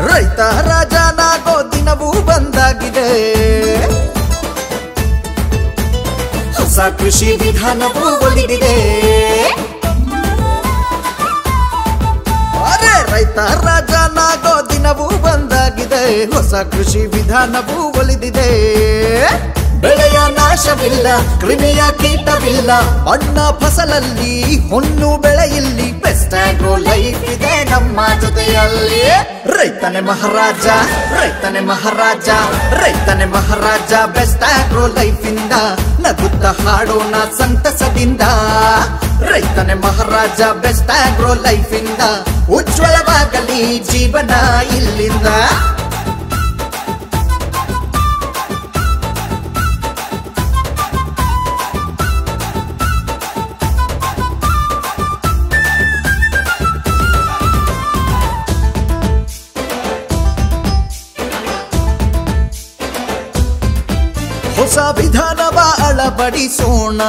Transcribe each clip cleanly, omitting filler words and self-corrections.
ರೈತ ರಾಜನಾಗೋ ದಿನವೂ ಬಂದಾಗಿದೆ. ಹೊಸ ಕೃಷಿ ವಿಧಾನವೂ ಒಲಿದಿದೆ. ಅರೆ ರೈತ ರಾಜನಾಗೋ ದಿನವೂ ಬಂದಾಗಿದೆ. ಹೊಸ ಕೃಷಿ ವಿಧಾನವೂ ಒಲಿದಿದೆ. ಬೆಳೆಯ ನಾಶವಿಲ್ಲ, ಕ್ರಿಮಿಯ ಕೀಟವಿಲ್ಲ, ಮಣ್ಣ ಫಸಲಲ್ಲಿ ಹೊನ್ನು ಬೆಳೆಯಲ್ಲಿ ಬೆಸ್ಟ್ ಆಗ್ರೋ ಲೈಫ್ ಇದೆ ನಮ್ಮ ಜೊತೆಯಲ್ಲಿ. ರೈತನೇ ಮಹಾರಾಜ, ರೈತನೇ ಮಹಾರಾಜ, ರೈತನೇ ಮಹಾರಾಜ. ಬೆಸ್ಟ್ ಆಗ್ರೋ ಲೈಫ್ ಇಂದ ನಗುತ್ತ ಹಾಡೋಣ ಸಂತಸದಿಂದ. ರೈತನೇ ಮಹಾರಾಜ, ಬೆಸ್ಟ್ ಆಗ್ರೋ ಲೈಫ್ ಇಂದ ಉಜ್ವಲವಾಗಲಿ ಜೀವನ ಇಲ್ಲಿಂದ. ಹೊಸ ವಿಧಾನವ ಅಳವಡಿಸೋಣ,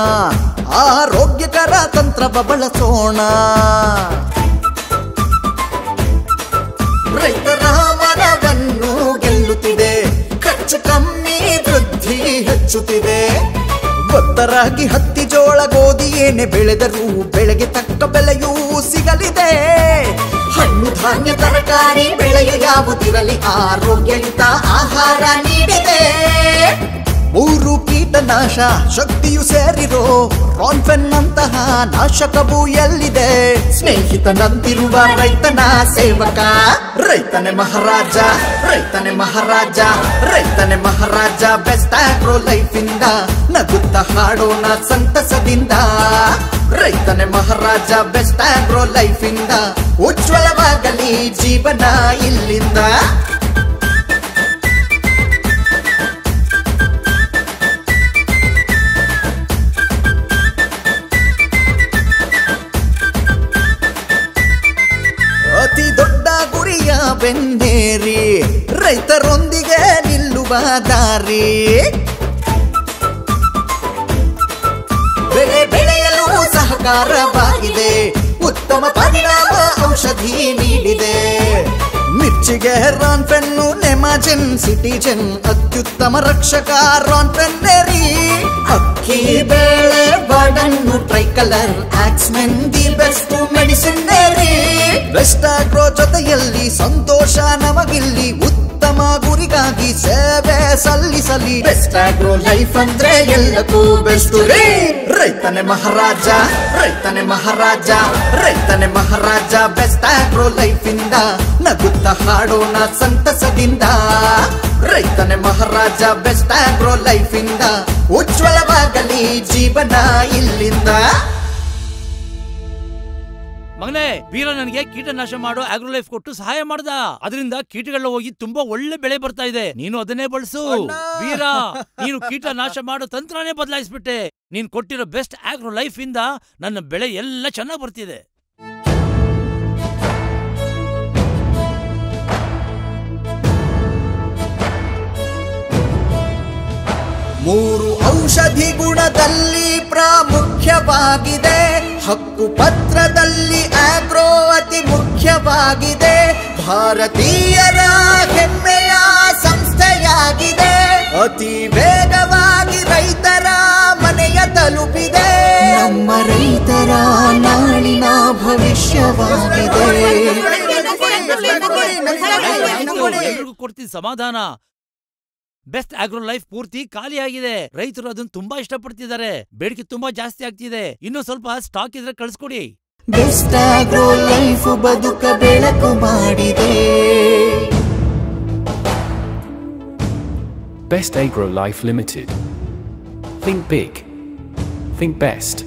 ಆರೋಗ್ಯಕರ ತಂತ್ರವ ಬಳಸೋಣ. ರೈತರ ಮನವನ್ನು ಗೆಲ್ಲುತ್ತಿದೆ, ಖರ್ಚು ಕಮ್ಮಿ ವೃದ್ಧಿ ಹೆಚ್ಚುತ್ತಿದೆ. ಒತ್ತರಾಗಿ ಹತ್ತಿ ಜೋಳ ಗೋಧಿ ಏನೇ ಬೆಳೆದರೂ ಬೆಳೆಗೆ ತಕ್ಕ ಬೆಲೆಯೂ ಸಿಗಲಿದೆ. ಹಣ್ಣು ಧಾನ್ಯ ತರಕಾರಿ ಬೆಳೆಯು ಯಾವುದಿರಲಿ ಆರೋಗ್ಯಯುತ ಆಹಾರ ನೀಡಿದೆ. 3 ಕೀಟನಾಶ ಶಕ್ತಿಯು ಸೇರಿರೋ ರಾನ್ಫೆನ್ ಅಂತಹ ನಾಶಕವು ಎಲ್ಲಿದೆ? ಸ್ನೇಹಿತನಂತಿರುವ ರೈತನ ಸೇವಕ. ರೈತನೇ ಮಹಾರಾಜ, ರೈತನೇ ಮಹಾರಾಜ, ರೈತನೇ ಮಹಾರಾಜ. ಬೆಸ್ಟ್ ಆಗ್ರೋ ಲೈಫ್ ಇಂದ ನಗುತ್ತ ಹಾಡೋಣ ಸಂತಸದಿಂದ. ರೈತನೇ ಮಹಾರಾಜ, ಬೆಸ್ಟ್ ಆಗ್ರೋ ಲೈಫ್ ಇಂದ ಉಜ್ವಲವಾಗಲಿ ಜೀವನ ಇಲ್ಲಿಂದ. ಅತಿ ದೊಡ್ಡ ಗುರಿಯ ಬೆನ್ನೇರಿ ರೈತರೊಂದಿಗೆ ನಿಲ್ಲುವ ದಾರಿ. ಬೆಳೆ ಬೆಳೆಯಲು ಸಹಕಾರವಾಗಿದೆ, ಉತ್ತಮ ಪರಿಣಾಮ ಔಷಧಿ ನೀಡಿದೆ. ಮಿರ್ಚಿಗೆ ರಾನ್ಫೆನ್ನು, ನೆಮಾಜೆನ್, ಸಿಟಿಜೆನ್ ಅತ್ಯುತ್ತಮ ರಕ್ಷಕ ರಾನ್ಫೆನ್ನೆರಿ. ಅಕ್ಕಿ ಬೇಳೆ ಬಾಡನ್ನು ಟ್ರೈಕಲರ್ ಆಕ್ಸ್ಮೆನ್ ದಿ ಬೆಸ್ಟ್ ಮೆಡಿಸಿನ್ನೆರಿ. ಬೆಸ್ಟ್ ಆಗ್ರೋ ಜೊತೆಯಲ್ಲಿ ಸಂತೋಷ ನಮಗಿಲ್ಲಿ, ಉತ್ತಮ ಗುರಿಗಾಗಿ ಸೇವೆ ಸಲ್ಲಿಸಲಿ. ಬೆಸ್ಟ್ ಆಗ್ರೋ ಲೈಫ್ ಅಂದ್ರೆ ಎಲ್ಲಕ್ಕೂ ಬೆಸ್ಟ್ ರೀ. ರೈತನೇ ಮಹಾರಾಜ, ರೈತನೇ ಮಹಾರಾಜ, ರೈತನೇ ಮಹಾರಾಜ. ಬೆಸ್ಟ್ ಆಗ್ರೋ ಲೈಫ್ ಇಂದ ನಗುತ್ತ ಹಾಡೋಣ ಸಂತಸದಿಂದ. ರೈತನೇ ಮಹಾರಾಜ, ಬೆಸ್ಟ್ ಆಗ್ರೋ ಲೈಫ್ ಇಂದ ಉಜ್ವಲವಾಗಲಿ ಜೀವನ ಇಲ್ಲಿಂದ. ಮಗನೇ, ವೀರ ನನಗೆ ಕೀಟನಾಶ ಮಾಡೋ ಆಗ್ರೋಲೈಫ್ ಕೊಟ್ಟು ಸಹಾಯ ಮಾಡ್ದ. ಅದರಿಂದ ಕೀಟಗಳ ಹೋಗಿ ತುಂಬಾ ಒಳ್ಳೆ ಬೆಳೆ ಬರ್ತಾ ಇದೆ. ನೀನು ಅದನ್ನೇ ಬಳಸು ವೀರ. ನೀನು ಕೀಟನಾಶ ಮಾಡೋ ತಂತ್ರನೇ ಬದಲಾಯಿಸ್ಬಿಟ್ಟೆ. ನೀನ್ ಕೊಟ್ಟಿರೋ ಬೆಸ್ಟ್ ಆಗ್ರೋ ಲೈಫ್ ಇಂದ ನನ್ನ ಬೆಳೆ ಎಲ್ಲ ಚೆನ್ನಾಗಿ ಬರ್ತಿದೆ. ಮೂರು ಔಷಧಿ ಗುಣದಲ್ಲಿ ಪ್ರಾಮುಖ್ಯವಾಗಿದೆ. ಹಕ್ಕು ಪತ್ರದಲ್ಲಿ ಆಗ್ರೋ ಅತಿ ಮುಖ್ಯವಾಗಿದೆ. ಭಾರತೀಯರ ಹೆಮ್ಮೆಯ ಸಂಸ್ಥೆಯಾಗಿದೆ. ಅತಿ ವೇಗವಾಗಿ ರೈತರ ಮನೆಯ ತಲುಪಿದೆ. ನಮ್ಮ ರೈತರ ನಾಳಿನ ಭವಿಷ್ಯವಾಗಿದೆ. ಎಲ್ರಿಗೂ ಕೊಡ್ತೀನಿ ಸಮಾಧಾನ. ಬೆಸ್ಟ್ ಆಗ್ರೋ ಲೈಫ್ ಪೂರ್ತಿ ಖಾಲಿಯಾಗಿದೆ. ರೈತರು ಅದನ್ನ ತುಂಬಾ ಇಷ್ಟಪಡ್ತಿದ್ದಾರೆ. ಬೇಡಿಕೆ ತುಂಬಾ ಜಾಸ್ತಿ ಆಗ್ತಿದೆ. ಇನ್ನೂ ಸ್ವಲ್ಪ ಸ್ಟಾಕ್ ಇದ್ರೆ ಕಳಿಸ್ಕೊಡಿ. ಬೆಸ್ಟ್ ಆಗ್ರೋ ಲೈಫ್ ಬದುಕ ಬೆಳಕು ಮಾಡಿದೆ. Best Agro Life Limited. Think big. Think best.